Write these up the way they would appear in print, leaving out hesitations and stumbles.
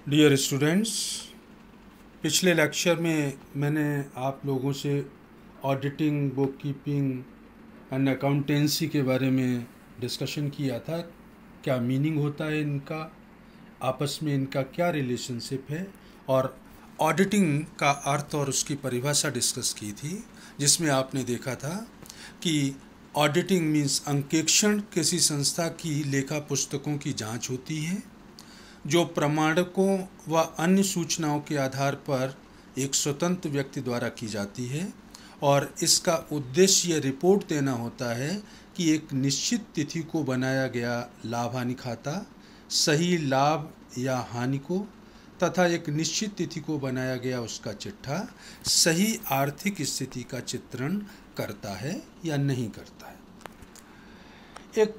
Dear students, पिछले lecture में मैंने आप लोगों से auditing, book keeping and accountancy के बारे में डिस्कशन किया था। क्या मीनिंग होता है इनका, आपस में इनका क्या रिलेशनशिप है, और ऑडिटिंग का अर्थ और उसकी परिभाषा डिस्कस की थी, जिसमें आपने देखा था कि ऑडिटिंग मीन्स अंकेक्षण किसी संस्था की लेखा पुस्तकों की जांच होती है जो प्रमाणकों व अन्य सूचनाओं के आधार पर एक स्वतंत्र व्यक्ति द्वारा की जाती है, और इसका उद्देश्य यह रिपोर्ट देना होता है कि एक निश्चित तिथि को बनाया गया लाभ हानि खाता सही लाभ या हानि को तथा एक निश्चित तिथि को बनाया गया उसका चिट्ठा सही आर्थिक स्थिति का चित्रण करता है या नहीं करता है। एक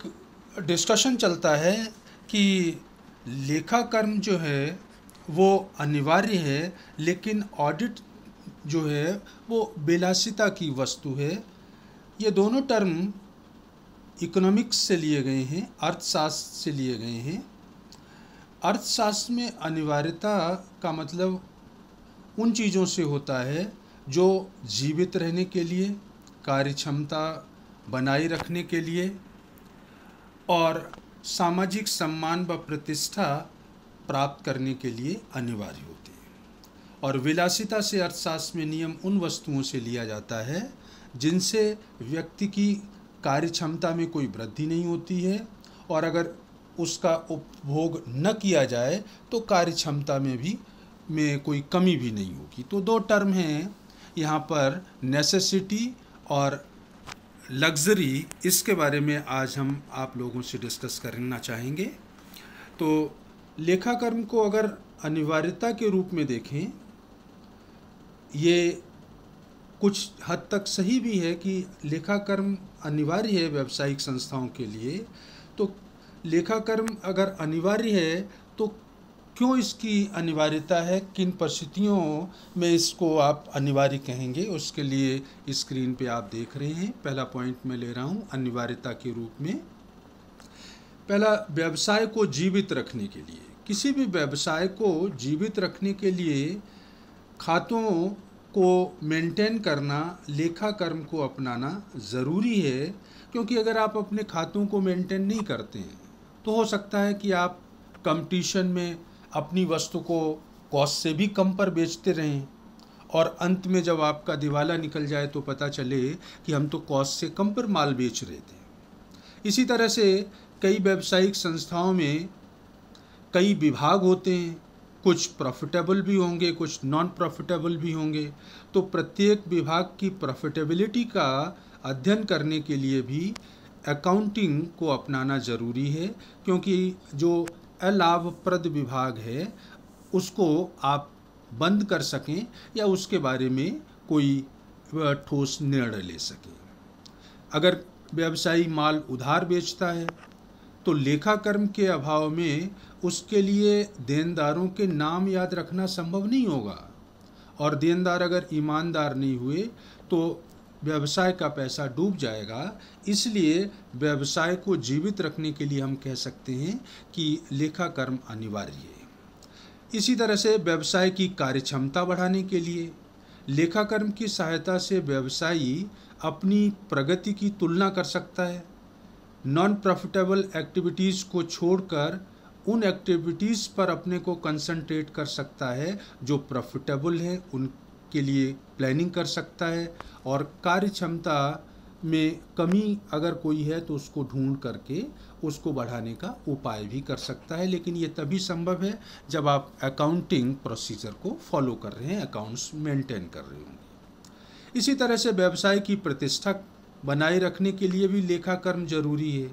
डिस्कशन चलता है कि लेखाकर्म जो है वो अनिवार्य है, लेकिन ऑडिट जो है वो विलासिता की वस्तु है। ये दोनों टर्म इकोनॉमिक्स से लिए गए हैं, अर्थशास्त्र से लिए गए हैं। अर्थशास्त्र में अनिवार्यता का मतलब उन चीज़ों से होता है जो जीवित रहने के लिए, कार्यक्षमता बनाए रखने के लिए और सामाजिक सम्मान व प्रतिष्ठा प्राप्त करने के लिए अनिवार्य होती है। और विलासिता से अर्थशास्त्र में नियम उन वस्तुओं से लिया जाता है जिनसे व्यक्ति की कार्यक्षमता में कोई वृद्धि नहीं होती है, और अगर उसका उपभोग न किया जाए तो कार्यक्षमता में कोई कमी भी नहीं होगी। तो दो टर्म हैं यहाँ पर, नेसेसिटी और लग्जरी। इसके बारे में आज हम आप लोगों से डिस्कस करना चाहेंगे। तो लेखाकर्म को अगर अनिवार्यता के रूप में देखें, ये कुछ हद तक सही भी है कि लेखाकर्म अनिवार्य है व्यावसायिक संस्थाओं के लिए। तो लेखाकर्म अगर अनिवार्य है तो क्यों इसकी अनिवार्यता है, किन परिस्थितियों में इसको आप अनिवार्य कहेंगे, उसके लिए स्क्रीन पे आप देख रहे हैं। पहला पॉइंट मैं ले रहा हूँ अनिवार्यता के रूप में। पहला, व्यवसाय को जीवित रखने के लिए, किसी भी व्यवसाय को जीवित रखने के लिए खातों को मेंटेन करना, लेखाकर्म को अपनाना ज़रूरी है। क्योंकि अगर आप अपने खातों को मेंटेन नहीं करते हैं तो हो सकता है कि आप कंपटीशन में अपनी वस्तु को कॉस्ट से भी कम पर बेचते रहें, और अंत में जब आपका दिवाला निकल जाए तो पता चले कि हम तो कॉस्ट से कम पर माल बेच रहे थे। इसी तरह से कई व्यावसायिक संस्थाओं में कई विभाग होते हैं, कुछ प्रॉफिटेबल भी होंगे, कुछ नॉन प्रॉफिटेबल भी होंगे। तो प्रत्येक विभाग की प्रॉफिटेबिलिटी का अध्ययन करने के लिए भी अकाउंटिंग को अपनाना ज़रूरी है, क्योंकि जो अलाभप्रद विभाग है उसको आप बंद कर सकें या उसके बारे में कोई ठोस निर्णय ले सकें। अगर व्यवसायी माल उधार बेचता है तो लेखाकर्म के अभाव में उसके लिए देनदारों के नाम याद रखना संभव नहीं होगा, और देनदार अगर ईमानदार नहीं हुए तो व्यवसाय का पैसा डूब जाएगा। इसलिए व्यवसाय को जीवित रखने के लिए हम कह सकते हैं कि लेखाकर्म अनिवार्य है। इसी तरह से व्यवसाय की कार्यक्षमता बढ़ाने के लिए लेखाकर्म की सहायता से व्यवसायी अपनी प्रगति की तुलना कर सकता है। नॉन प्रॉफिटेबल एक्टिविटीज़ को छोड़कर उन एक्टिविटीज़ पर अपने को कंसंट्रेट कर सकता है जो प्रॉफिटेबल है, उनके लिए प्लानिंग कर सकता है, और कार्यक्षमता में कमी अगर कोई है तो उसको ढूंढ करके उसको बढ़ाने का उपाय भी कर सकता है। लेकिन ये तभी संभव है जब आप अकाउंटिंग प्रोसीजर को फॉलो कर रहे हैं, अकाउंट्स मेंटेन कर रहे होंगे। इसी तरह से व्यवसाय की प्रतिष्ठा बनाए रखने के लिए भी लेखाकर्म जरूरी है।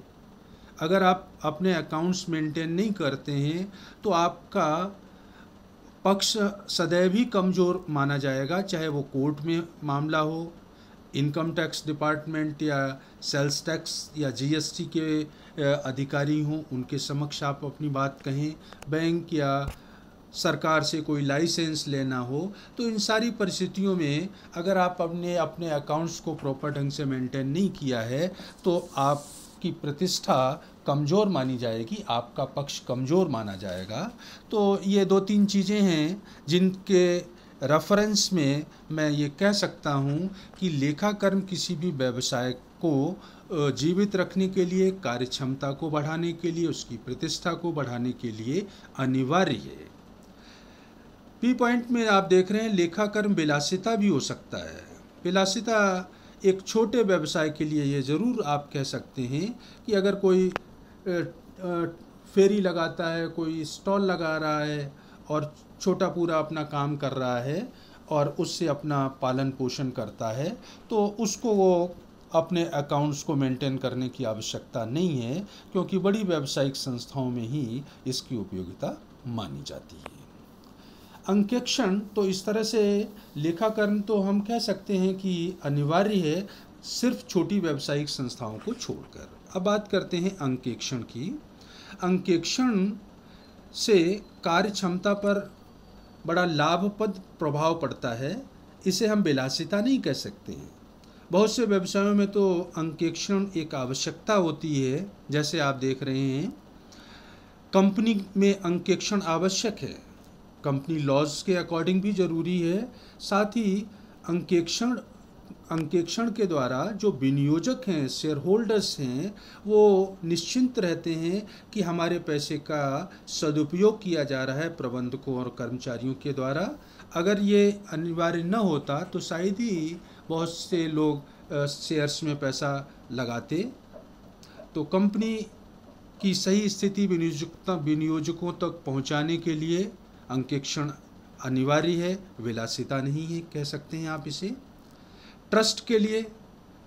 अगर आप अपने अकाउंट्स मेंटेन नहीं करते हैं तो आपका पक्ष सदैव ही कमज़ोर माना जाएगा, चाहे वो कोर्ट में मामला हो, इनकम टैक्स डिपार्टमेंट या सेल्स टैक्स या जीएसटी के अधिकारी हों, उनके समक्ष आप अपनी बात कहें, बैंक या सरकार से कोई लाइसेंस लेना हो। तो इन सारी परिस्थितियों में अगर आप अपने अकाउंट्स को प्रॉपर ढंग से मेंटेन नहीं किया है तो आपकी प्रतिष्ठा कमज़ोर मानी जाएगी, आपका पक्ष कमज़ोर माना जाएगा। तो ये 2-3 चीज़ें हैं जिनके रेफरेंस में मैं ये कह सकता हूँ कि लेखाकर्म किसी भी व्यवसाय को जीवित रखने के लिए, कार्यक्षमता को बढ़ाने के लिए, उसकी प्रतिष्ठा को बढ़ाने के लिए अनिवार्य है। पी पॉइंट में आप देख रहे हैं लेखाकर्म विलासिता भी हो सकता है। विलासिता एक छोटे व्यवसाय के लिए ये ज़रूर आप कह सकते हैं कि अगर कोई फेरी लगाता है, कोई स्टॉल लगा रहा है और छोटा पूरा अपना काम कर रहा है और उससे अपना पालन पोषण करता है, तो उसको वो अपने अकाउंट्स को मेंटेन करने की आवश्यकता नहीं है, क्योंकि बड़ी व्यावसायिक संस्थाओं में ही इसकी उपयोगिता मानी जाती है। अंकेक्षण तो इस तरह से लेखाकरण तो हम कह सकते हैं कि अनिवार्य है, सिर्फ छोटी व्यावसायिक संस्थाओं को छोड़कर। अब बात करते हैं अंकेक्षण की। अंकेक्षण से कार्य क्षमता पर बड़ा लाभप्रद प्रभाव पड़ता है। इसे हम विलासिता नहीं कह सकते हैं। बहुत से व्यवसायों में तो अंकेक्षण एक आवश्यकता होती है। जैसे आप देख रहे हैं कंपनी में अंकेक्षण आवश्यक है, कंपनी लॉज के अकॉर्डिंग भी ज़रूरी है। साथ ही अंकेक्षण के द्वारा जो विनियोजक हैं, शेयर होल्डर्स हैं, वो निश्चिंत रहते हैं कि हमारे पैसे का सदुपयोग किया जा रहा है प्रबंधकों और कर्मचारियों के द्वारा। अगर ये अनिवार्य न होता तो शायद ही बहुत से लोग शेयर्स में पैसा लगाते। तो कंपनी की सही स्थिति विनियोजकों तक पहुंचाने के लिए अंकेक्षण अनिवार्य है, विलासिता नहीं है कह सकते हैं आप इसे। ट्रस्ट के लिए,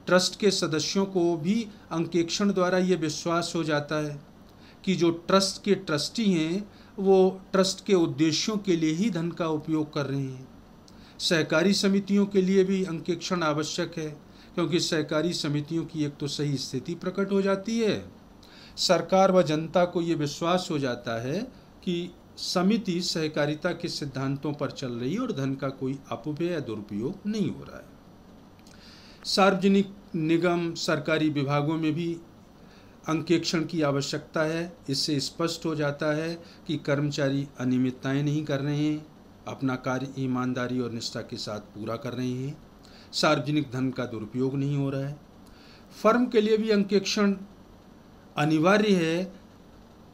ट्रस्ट के सदस्यों को भी अंकेक्षण द्वारा ये विश्वास हो जाता है कि जो ट्रस्ट के ट्रस्टी हैं वो ट्रस्ट के उद्देश्यों के लिए ही धन का उपयोग कर रहे हैं। सहकारी समितियों के लिए भी अंकेक्षण आवश्यक है, क्योंकि सहकारी समितियों की एक तो सही स्थिति प्रकट हो जाती है, सरकार व जनता को ये विश्वास हो जाता है कि समिति सहकारिता के सिद्धांतों पर चल रही है और धन का कोई अपव्यय या दुरुपयोग नहीं हो रहा है। सार्वजनिक निगम, सरकारी विभागों में भी अंकेक्षण की आवश्यकता है। इससे स्पष्ट हो जाता है कि कर्मचारी अनियमितताएं नहीं कर रहे हैं, अपना कार्य ईमानदारी और निष्ठा के साथ पूरा कर रहे हैं, सार्वजनिक धन का दुरुपयोग नहीं हो रहा है। फर्म के लिए भी अंकेक्षण अनिवार्य है,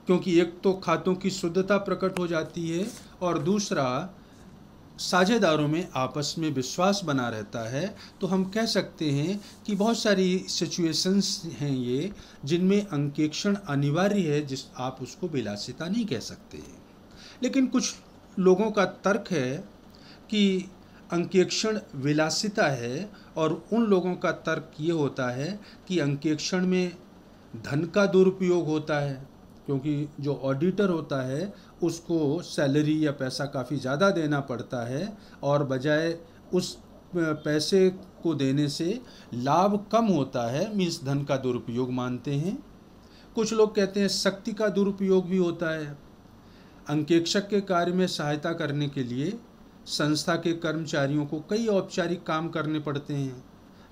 क्योंकि एक तो खातों की शुद्धता प्रकट हो जाती है और दूसरा साझेदारों में आपस में विश्वास बना रहता है। तो हम कह सकते हैं कि बहुत सारी सिचुएशंस हैं ये जिनमें अंकेक्षण अनिवार्य है, जिस आप उसको विलासिता नहीं कह सकते। लेकिन कुछ लोगों का तर्क है कि अंकेक्षण विलासिता है, और उन लोगों का तर्क ये होता है कि अंकेक्षण में धन का दुरुपयोग होता है, क्योंकि जो ऑडिटर होता है उसको सैलरी या पैसा काफ़ी ज़्यादा देना पड़ता है और बजाय उस पैसे को देने से लाभ कम होता है, मीन्स धन का दुरुपयोग मानते हैं। कुछ लोग कहते हैं शक्ति का दुरुपयोग भी होता है। अंकेक्षक के कार्य में सहायता करने के लिए संस्था के कर्मचारियों को कई औपचारिक काम करने पड़ते हैं,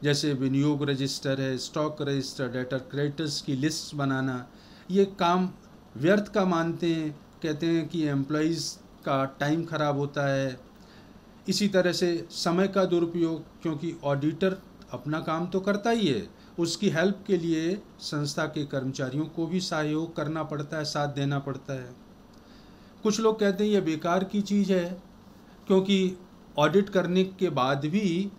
जैसे विनियोग रजिस्टर है, स्टॉक रजिस्टर, डेटर क्रेडिटर्स की लिस्ट बनाना। ये काम व्यर्थ का मानते हैं, कहते हैं कि एम्प्लॉइज़ का टाइम खराब होता है। इसी तरह से समय का दुरुपयोग, क्योंकि ऑडिटर अपना काम तो करता ही है, उसकी हेल्प के लिए संस्था के कर्मचारियों को भी सहयोग करना पड़ता है, साथ देना पड़ता है। कुछ लोग कहते हैं ये बेकार की चीज़ है, क्योंकि ऑडिट करने के बाद भी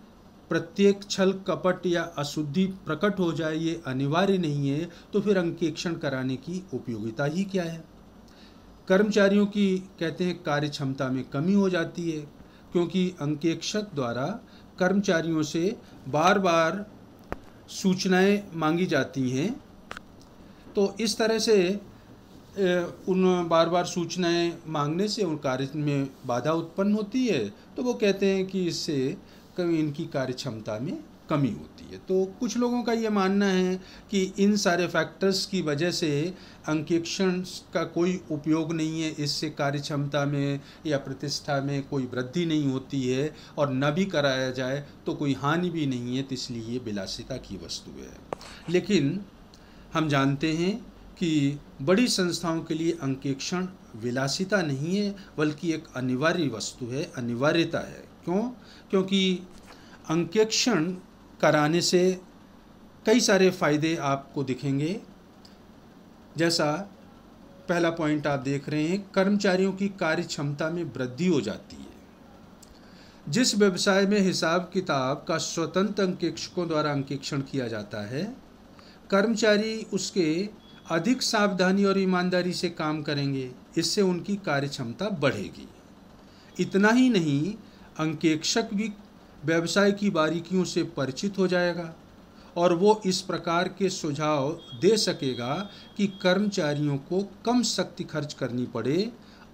प्रत्येक छल कपट या अशुद्धि प्रकट हो जाए ये अनिवार्य नहीं है, तो फिर अंकेक्षण कराने की उपयोगिता ही क्या है। कर्मचारियों की कहते हैं कार्य क्षमता में कमी हो जाती है, क्योंकि अंकेक्षक द्वारा कर्मचारियों से बार बार सूचनाएं मांगी जाती हैं। तो इस तरह से उन बार बार सूचनाएं मांगने से उन कार्य में बाधा उत्पन्न होती है। तो वो कहते हैं कि इससे कभी इनकी कार्य क्षमता में कमी होती है। तो कुछ लोगों का ये मानना है कि इन सारे फैक्टर्स की वजह से अंकेक्षण का कोई उपयोग नहीं है, इससे कार्य क्षमता में या प्रतिष्ठा में कोई वृद्धि नहीं होती है, और न भी कराया जाए तो कोई हानि भी नहीं है, तो इसलिए ये विलासिता की वस्तु है। लेकिन हम जानते हैं कि बड़ी संस्थाओं के लिए अंकेक्षण विलासिता नहीं है, बल्कि एक अनिवार्य वस्तु है, अनिवार्यता है। क्यों? क्योंकि अंकेक्षण कराने से कई सारे फायदे आपको दिखेंगे। जैसा पहला पॉइंट आप देख रहे हैं, कर्मचारियों की कार्य क्षमता में वृद्धि हो जाती है। जिस व्यवसाय में हिसाब किताब का स्वतंत्र अंकेक्षकों द्वारा अंकेक्षण किया जाता है, कर्मचारी उसके अधिक सावधानी और ईमानदारी से काम करेंगे। इससे उनकी कार्य क्षमता बढ़ेगी। इतना ही नहीं, अंकेक्षक भी व्यवसाय की बारीकियों से परिचित हो जाएगा और वो इस प्रकार के सुझाव दे सकेगा कि कर्मचारियों को कम शक्ति खर्च करनी पड़े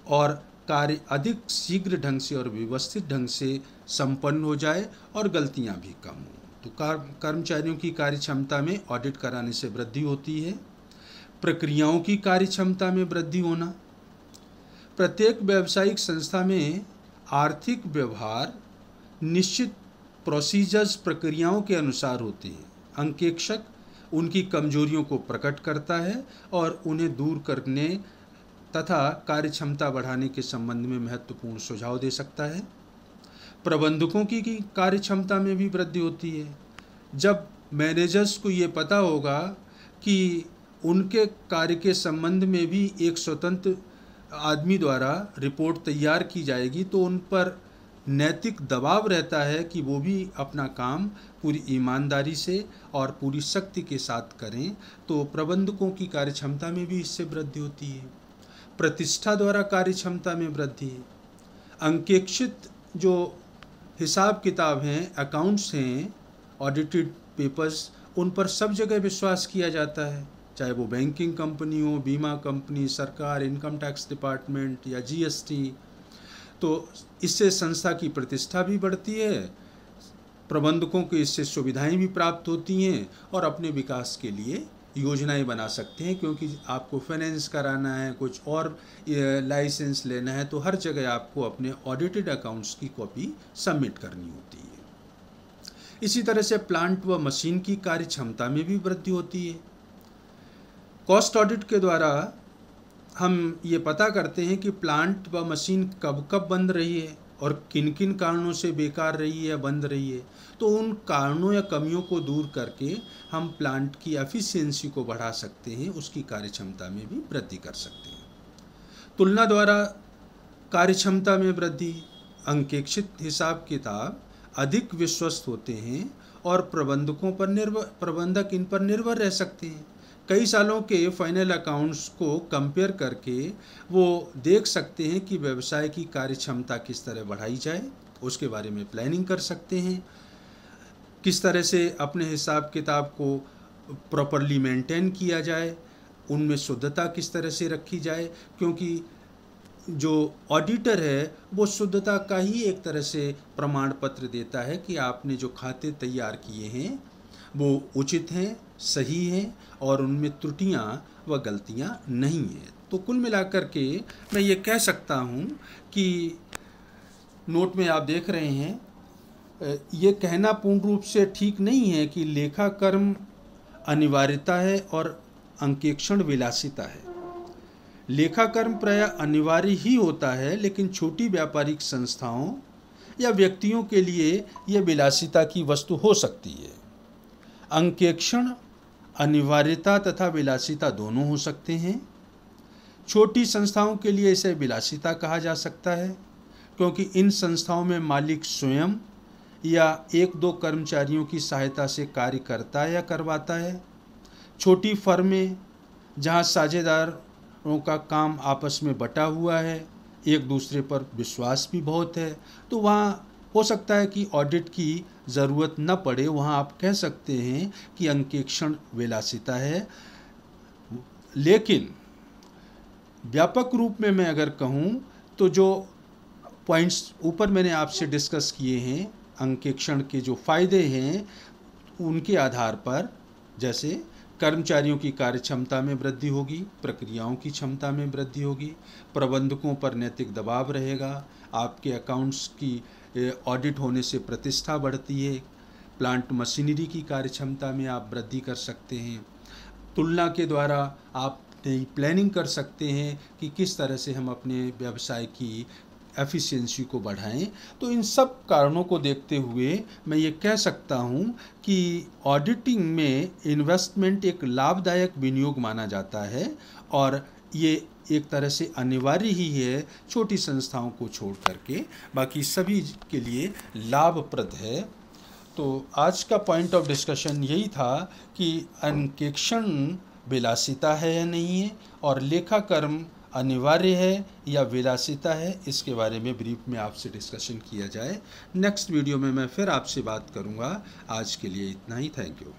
और कार्य अधिक शीघ्र ढंग से और व्यवस्थित ढंग से संपन्न हो जाए और गलतियां भी कम हों। तो कर्मचारियों की कार्य क्षमता में ऑडिट कराने से वृद्धि होती है। प्रक्रियाओं की कार्य क्षमता में वृद्धि होना। प्रत्येक व्यावसायिक संस्था में आर्थिक व्यवहार निश्चित प्रोसीजर्स, प्रक्रियाओं के अनुसार होते हैं। अंकेक्षक उनकी कमजोरियों को प्रकट करता है और उन्हें दूर करने तथा कार्य क्षमता बढ़ाने के संबंध में महत्वपूर्ण सुझाव दे सकता है। प्रबंधकों की कार्य क्षमता में भी वृद्धि होती है। जब मैनेजर्स को ये पता होगा कि उनके कार्य के संबंध में भी एक स्वतंत्र आदमी द्वारा रिपोर्ट तैयार की जाएगी, तो उन पर नैतिक दबाव रहता है कि वो भी अपना काम पूरी ईमानदारी से और पूरी शक्ति के साथ करें। तो प्रबंधकों की कार्य क्षमता में भी इससे वृद्धि होती है। प्रतिष्ठा द्वारा कार्य क्षमता में वृद्धि। अंकेक्षित जो हिसाब किताब हैं, अकाउंट्स हैं, ऑडिटेड पेपर्स, उन पर सब जगह विश्वास किया जाता है, चाहे वो बैंकिंग कंपनी हो, बीमा कंपनी, सरकार, इनकम टैक्स डिपार्टमेंट या जीएसटी। तो इससे संस्था की प्रतिष्ठा भी बढ़ती है, प्रबंधकों को इससे सुविधाएं भी प्राप्त होती हैं और अपने विकास के लिए योजनाएं बना सकते हैं। क्योंकि आपको फाइनेंस कराना है, कुछ और लाइसेंस लेना है, तो हर जगह आपको अपने ऑडिटेड अकाउंट्स की कॉपी सबमिट करनी होती है। इसी तरह से प्लांट व मशीन की कार्य क्षमता में भी वृद्धि होती है। कॉस्ट ऑडिट के द्वारा हम ये पता करते हैं कि प्लांट व मशीन कब कब बंद रही है और किन किन कारणों से बेकार रही है या बंद रही है। तो उन कारणों या कमियों को दूर करके हम प्लांट की एफिशिएंसी को बढ़ा सकते हैं, उसकी कार्य क्षमता में भी वृद्धि कर सकते हैं। तुलना द्वारा कार्य क्षमता में वृद्धि। अंकेक्षित हिसाब किताब अधिक विश्वस्त होते हैं और प्रबंधक इन पर निर्भर रह सकते हैं। कई सालों के फाइनल अकाउंट्स को कंपेयर करके वो देख सकते हैं कि व्यवसाय की कार्य क्षमता किस तरह बढ़ाई जाए, उसके बारे में प्लानिंग कर सकते हैं। किस तरह से अपने हिसाब किताब को प्रॉपरली मेंटेन किया जाए, उनमें शुद्धता किस तरह से रखी जाए, क्योंकि जो ऑडिटर है वो शुद्धता का ही एक तरह से प्रमाण पत्र देता है कि आपने जो खाते तैयार किए हैं वो उचित हैं, सही हैं और उनमें त्रुटियां व गलतियां नहीं हैं। तो कुल मिलाकर के मैं ये कह सकता हूँ कि नोट में आप देख रहे हैं, ये कहना पूर्ण रूप से ठीक नहीं है कि लेखाकर्म अनिवार्यता है और अंकेक्षण विलासिता है। लेखाकर्म प्रायः अनिवार्य ही होता है, लेकिन छोटी व्यापारिक संस्थाओं या व्यक्तियों के लिए यह विलासिता की वस्तु हो सकती है। अंकेक्षण अनिवार्यता तथा विलासिता दोनों हो सकते हैं। छोटी संस्थाओं के लिए इसे विलासिता कहा जा सकता है, क्योंकि इन संस्थाओं में मालिक स्वयं या एक दो कर्मचारियों की सहायता से कार्य करता है या करवाता है। छोटी फर्में जहां साझेदारों का काम आपस में बटा हुआ है, एक दूसरे पर विश्वास भी बहुत है, तो वहाँ हो सकता है कि ऑडिट की ज़रूरत न पड़े। वहाँ आप कह सकते हैं कि अंकेक्षण विलासिता है। लेकिन व्यापक रूप में मैं अगर कहूँ तो जो पॉइंट्स ऊपर मैंने आपसे डिस्कस किए हैं, अंकेक्षण के जो फ़ायदे हैं, उनके आधार पर जैसे कर्मचारियों की कार्य क्षमता में वृद्धि होगी, प्रक्रियाओं की क्षमता में वृद्धि होगी, प्रबंधकों पर नैतिक दबाव रहेगा, आपके अकाउंट्स की ऑडिट होने से प्रतिष्ठा बढ़ती है, प्लांट मशीनरी की कार्य क्षमता में आप वृद्धि कर सकते हैं। तुलना के द्वारा आप नई प्लानिंग कर सकते हैं कि किस तरह से हम अपने व्यवसाय की एफिशिएंसी को बढ़ाएं। तो इन सब कारणों को देखते हुए मैं ये कह सकता हूँ कि ऑडिटिंग में इन्वेस्टमेंट एक लाभदायक विनियोग माना जाता है और ये एक तरह से अनिवार्य ही है छोटी संस्थाओं को छोड़ करके, बाकी सभी के लिए लाभप्रद है। तो आज का पॉइंट ऑफ डिस्कशन यही था कि अंकेक्षण विलासिता है या नहीं है और लेखाकर्म अनिवार्य है या विलासिता है, इसके बारे में ब्रीफ में आपसे डिस्कशन किया जाए। नेक्स्ट वीडियो में मैं फिर आपसे बात करूंगा। आज के लिए इतना ही। Thank you.